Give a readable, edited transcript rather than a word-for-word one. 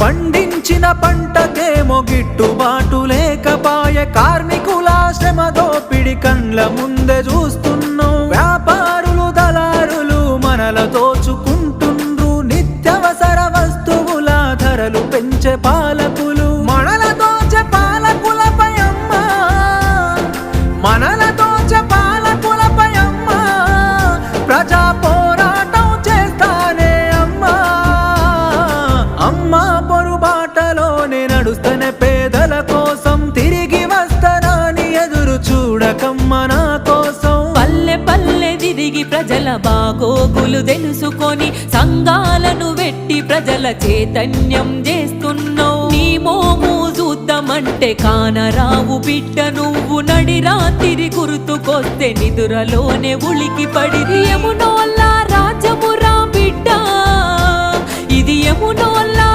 పండించిన పంటకేమో గిట్టుబాటు లేకపాయే, కార్మికుల శ్రమ దోపిడి కండ్ల ముందే చూస్తున్నాం. వ్యాపారులు దళారులు మనల దోచుకుంటుండ్రు, నిత్యవసర వస్తువుల ధరలు పెంచే పాలకులు మనల దోచే పాలకులపై అమ్మా, మనల దోచే పాలకులపై అమ్మా ప్రజా పోరాటం చేస్తానే అమ్మా. అమ్మా పొరుబాటలోనే నడుస్తనే పేదల కోసం, తిరిగి వస్తానని ఎదురు చూడకమ్మ నా కోసం. పల్లె పల్లె తిరిగి ప్రజల బాగోగులు తెలుసుకొని సంఘాలను వెట్టి ప్రజల చైతన్యం చేస్తున్నావు. నీ మోము చూద్దామంటే కానరావు బిడ్డ, నువ్వు నడి రాత్రి గుర్తుకొస్తే నిదురలోనే ఉలికి పడి. యమునోల్లా రాజమురా బిడ్డ, ఇది యమునోల్లా